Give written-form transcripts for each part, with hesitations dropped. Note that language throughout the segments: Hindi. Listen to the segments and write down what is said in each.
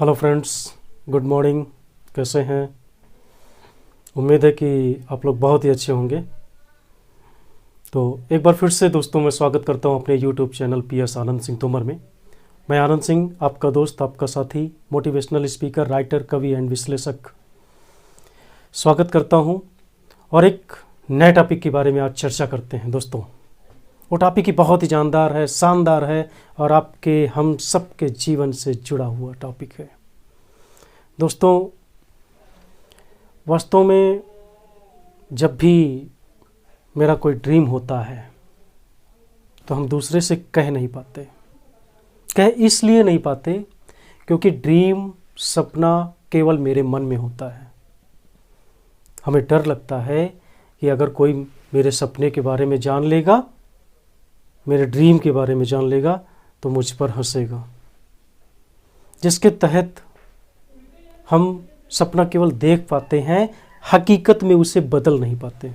Hello friends, good morning. कैसे हैं? उम्मीद है कि आप लोग बहुत ही अच्छे होंगे। तो एक बार फिर से दोस्तों मैं स्वागत करता हूं अपने YouTube channel PS Anand Singh Tomar में। मैं आनंद सिंह, आपका दोस्त, आपका साथी, मोटिवेशनल स्पीकर, राइटर, कवि एंड विश्लेषक स्वागत करता हूं। और एक नए टॉपिक के बारे में आज चर्चा करते हैं दोस्तों। वो टॉपिक ही बहुत ही जानदार है, शानदार है और आपके हम सब के जीवन से जुड़ा हुआ टॉपिक है दोस्तों। वास्तव में जब भी मेरा कोई ड्रीम होता है तो हम दूसरे से कह नहीं पाते। कह इसलिए नहीं पाते क्योंकि ड्रीम, सपना केवल मेरे मन में होता है। हमें डर लगता है कि अगर कोई मेरे सपने के बारे में जान लेगा, मेरे ड्रीम के बारे में जान लेगा तो मुझ पर हंसेगा, जिसके तहत हम सपना केवल देख पाते हैं, हकीकत में उसे बदल नहीं पाते।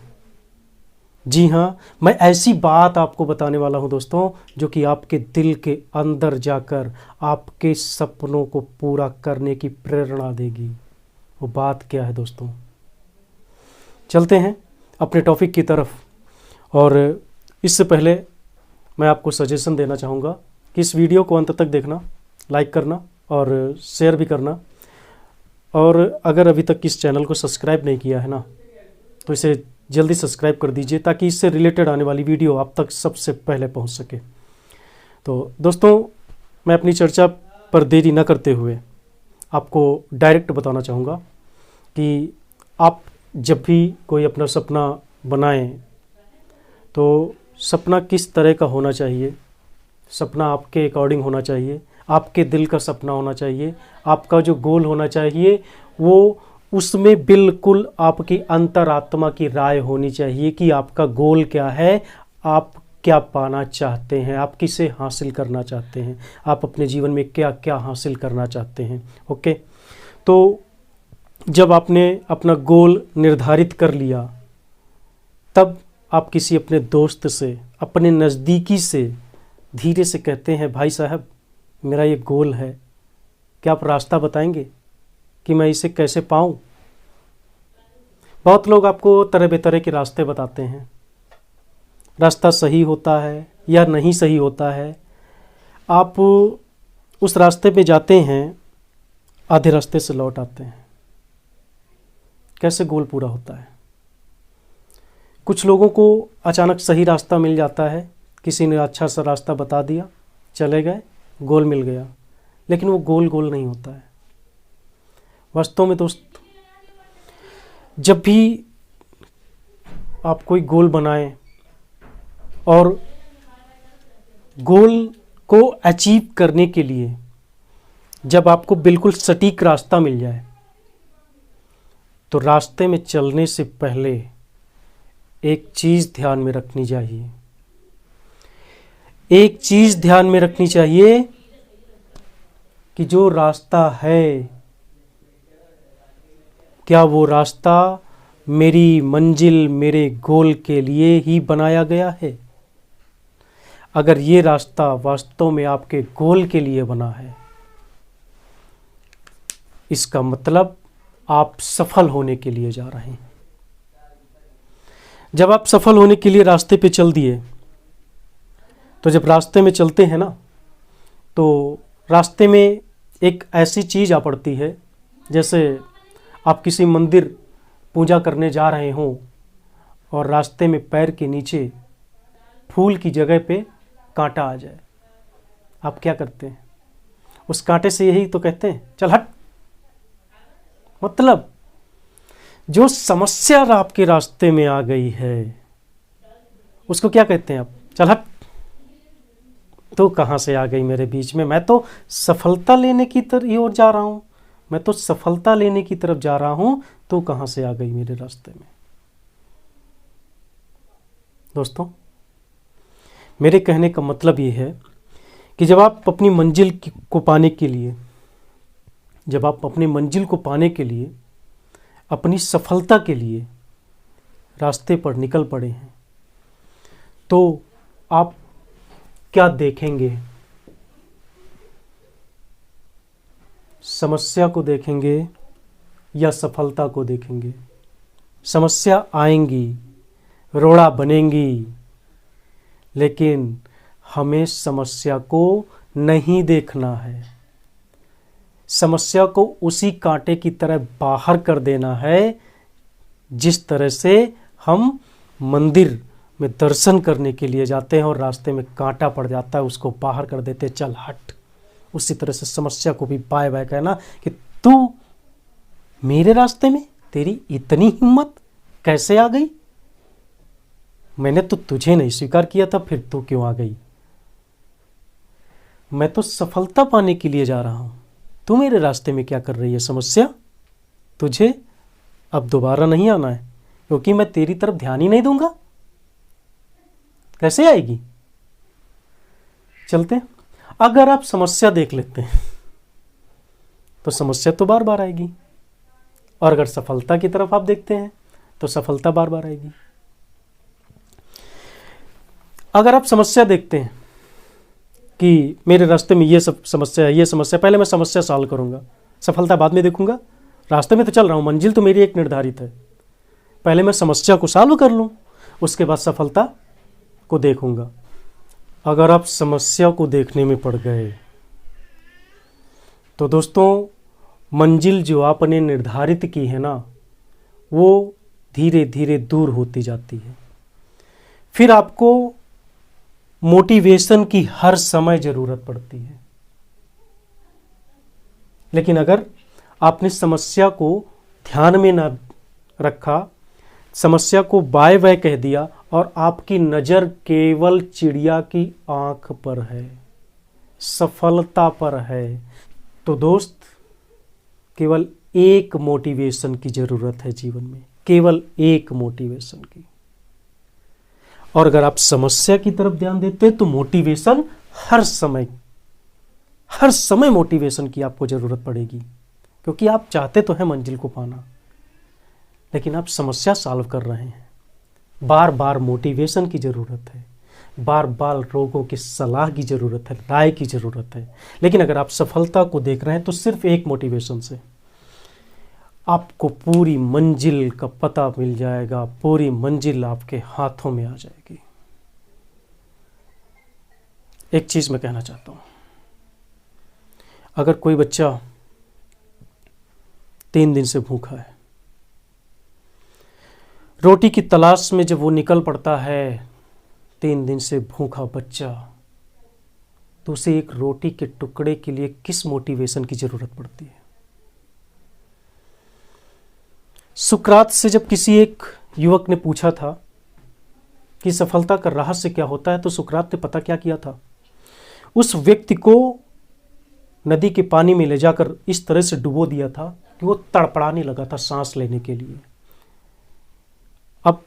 जी हाँ, मैं ऐसी बात आपको बताने वाला हूं दोस्तों जो कि आपके दिल के अंदर जाकर आपके सपनों को पूरा करने की प्रेरणा देगी। वो बात क्या है दोस्तों? चलते हैं अपने टॉपिक की तरफ। और इससे पहले मैं आपको सजेशन देना चाहूँगा कि इस वीडियो को अंत तक देखना, लाइक करना और शेयर भी करना। और अगर अभी तक इस चैनल को सब्सक्राइब नहीं किया है ना, तो इसे जल्दी सब्सक्राइब कर दीजिए ताकि इससे रिलेटेड आने वाली वीडियो आप तक सबसे पहले पहुंच सके। तो दोस्तों, मैं अपनी चर्चा पर देरी न करते हुए आपको डायरेक्ट बताना चाहूँगा कि आप जब भी कोई अपना सपना बनाएं तो सपना किस तरह का होना चाहिए। सपना आपके अकॉर्डिंग होना चाहिए, आपके दिल का सपना होना चाहिए। आपका जो गोल होना चाहिए वो उसमें बिल्कुल आपकी अंतरात्मा की राय होनी चाहिए कि आपका गोल क्या है, आप क्या पाना चाहते हैं, आप किसे हासिल करना चाहते हैं, आप अपने जीवन में क्या क्या हासिल करना चाहते हैं। ओके, तो जब आपने अपना गोल निर्धारित कर लिया, तब आप किसी अपने दोस्त से, अपने नज़दीकी से धीरे से कहते हैं, भाई साहब मेरा ये गोल है, क्या आप रास्ता बताएंगे कि मैं इसे कैसे पाऊं? बहुत लोग आपको तरह बेतरह के रास्ते बताते हैं। रास्ता सही होता है या नहीं सही होता है, आप उस रास्ते पे जाते हैं, आधे रास्ते से लौट आते हैं। कैसे गोल पूरा होता है? कुछ लोगों को अचानक सही रास्ता मिल जाता है, किसी ने अच्छा सा रास्ता बता दिया, चले गए, गोल मिल गया, लेकिन वो गोल गोल नहीं होता है। वास्तव में दोस्त, जब भी आप कोई गोल बनाएं और गोल को अचीव करने के लिए जब आपको बिल्कुल सटीक रास्ता मिल जाए, तो रास्ते में चलने से पहले एक चीज़ ध्यान में रखनी चाहिए। एक चीज़ ध्यान में रखनी चाहिए कि जो रास्ता है, क्या वो रास्ता मेरी मंजिल, मेरे गोल के लिए ही बनाया गया है? अगर ये रास्ता वास्तव में आपके गोल के लिए बना है, इसका मतलब आप सफल होने के लिए जा रहे हैं। जब आप सफल होने के लिए रास्ते पे चल दिए, तो जब रास्ते में चलते हैं ना, तो रास्ते में एक ऐसी चीज़ आ पड़ती है, जैसे आप किसी मंदिर पूजा करने जा रहे हों और रास्ते में पैर के नीचे फूल की जगह पे कांटा आ जाए। आप क्या करते हैं? उस कांटे से यही तो कहते हैं, चल हट। मतलब जो समस्या आपके रास्ते में आ गई है, उसको क्या कहते हैं आप? चल हट। तो कहाँ से आ गई मेरे बीच में? मैं तो सफलता लेने की ओर जा रहा हूँ, मैं तो सफलता लेने की तरफ जा रहा हूँ, तो कहाँ से आ गई मेरे रास्ते में? दोस्तों, मेरे कहने का मतलब ये है कि जब आप अपनी मंजिल को पाने के लिए, जब आप अपनी मंजिल को पाने के लिए, अपनी सफलता के लिए रास्ते पर निकल पड़े हैं, तो आप क्या देखेंगे? समस्या को देखेंगे या सफलता को देखेंगे। समस्या आएंगी, रोड़ा बनेंगी, लेकिन हमें समस्या को नहीं देखना है। समस्या को उसी कांटे की तरह बाहर कर देना है जिस तरह से हम मंदिर में दर्शन करने के लिए जाते हैं और रास्ते में कांटा पड़ जाता है, उसको बाहर कर देते, चल हट। उसी तरह से समस्या को भी बाय बाय कहना कि तू मेरे रास्ते में, तेरी इतनी हिम्मत कैसे आ गई? मैंने तो तुझे नहीं स्वीकार किया था, फिर तू क्यों आ गई? मैं तो सफलता पाने के लिए जा रहा हूं, तू मेरे रास्ते में क्या कर रही है? समस्या, तुझे अब दोबारा नहीं आना है, क्योंकि मैं तेरी तरफ ध्यान ही नहीं दूंगा। कैसे आएगी? चलते हैं। अगर आप समस्या देख लेते हैं तो समस्या तो बार बार आएगी, और अगर सफलता की तरफ आप देखते हैं तो सफलता बार बार आएगी। अगर आप समस्या देखते हैं कि मेरे रास्ते में ये सब समस्या है, ये समस्या, पहले मैं समस्या सॉल्व करूंगा, सफलता बाद में देखूंगा। रास्ते में तो चल रहा हूं, मंजिल तो मेरी एक निर्धारित है, पहले मैं समस्या को सॉल्व कर लूं, उसके बाद सफलता को देखूंगा। अगर आप समस्या को देखने में पड़ गए तो दोस्तों, मंजिल जो आपने निर्धारित की है ना, वो धीरे धीरे दूर होती जाती है। फिर आपको मोटिवेशन की हर समय जरूरत पड़ती है। लेकिन अगर आपने समस्या को ध्यान में ना रखा, समस्या को बाय बाय कह दिया और आपकी नजर केवल चिड़िया की आंख पर है, सफलता पर है, तो दोस्त, केवल एक मोटिवेशन की जरूरत है जीवन में, केवल एक मोटिवेशन की। और अगर आप समस्या की तरफ ध्यान देते तो मोटिवेशन हर समय मोटिवेशन की आपको जरूरत पड़ेगी, क्योंकि आप चाहते तो हैं मंजिल को पाना, लेकिन आप समस्या सॉल्व कर रहे हैं। बार बार मोटिवेशन की जरूरत है, बार बार लोगों की सलाह की जरूरत है, राय की जरूरत है। लेकिन अगर आप सफलता को देख रहे हैं तो सिर्फ एक मोटिवेशन से आपको पूरी मंजिल का पता मिल जाएगा, पूरी मंजिल आपके हाथों में आ जाएगी। एक चीज मैं कहना चाहता हूं, अगर कोई बच्चा 3 दिन से भूखा है, रोटी की तलाश में जब वो निकल पड़ता है, 3 दिन से भूखा बच्चा, तो उसे एक रोटी के टुकड़े के लिए किस मोटिवेशन की जरूरत पड़ती है? सुकरात से जब किसी एक युवक ने पूछा था कि सफलता का रहस्य क्या होता है, तो सुकरात ने पता क्या किया था? उस व्यक्ति को नदी के पानी में ले जाकर इस तरह से डुबो दिया था कि वो तड़पड़ाने लगा था सांस लेने के लिए। अब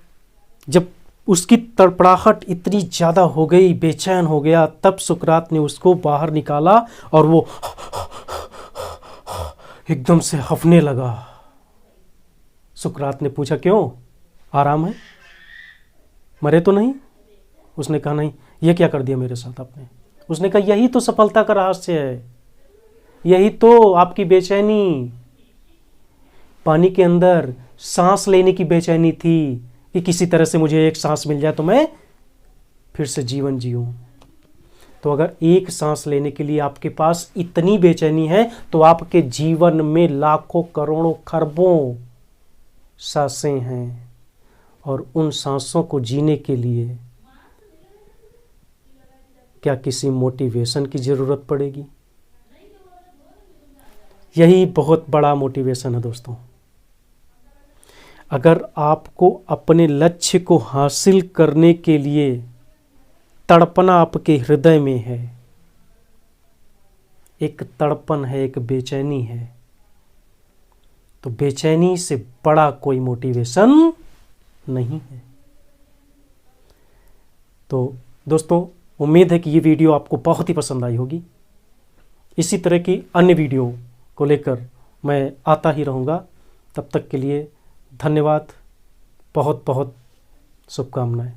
जब उसकी तड़पड़ाहट इतनी ज्यादा हो गई, बेचैन हो गया, तब सुकरात ने उसको बाहर निकाला और वो एकदम से हफने लगा। सुकरात ने पूछा, क्यों, आराम है, मरे तो नहीं? उसने कहा, नहीं। ये क्या कर दिया मेरे साथ आपने? उसने कहा, यही तो सफलता का रहस्य है, यही तो आपकी बेचैनी, पानी के अंदर सांस लेने की बेचैनी थी कि किसी तरह से मुझे एक सांस मिल जाए तो मैं फिर से जीवन जीऊं। तो अगर एक सांस लेने के लिए आपके पास इतनी बेचैनी है, तो आपके जीवन में लाखों करोड़ों खरबों सांसें हैं, और उन सांसों को जीने के लिए क्या किसी मोटिवेशन की जरूरत पड़ेगी? यही बहुत बड़ा मोटिवेशन है दोस्तों। अगर आपको अपने लक्ष्य को हासिल करने के लिए तड़पना आपके हृदय में है, एक तड़पन है, एक बेचैनी है, तो बेचैनी से बड़ा कोई मोटिवेशन नहीं है। तो दोस्तों, उम्मीद है कि ये वीडियो आपको बहुत ही पसंद आई होगी। इसी तरह की अन्य वीडियो को लेकर मैं आता ही रहूँगा। तब तक के लिए धन्यवाद, बहुत बहुत शुभकामनाएं।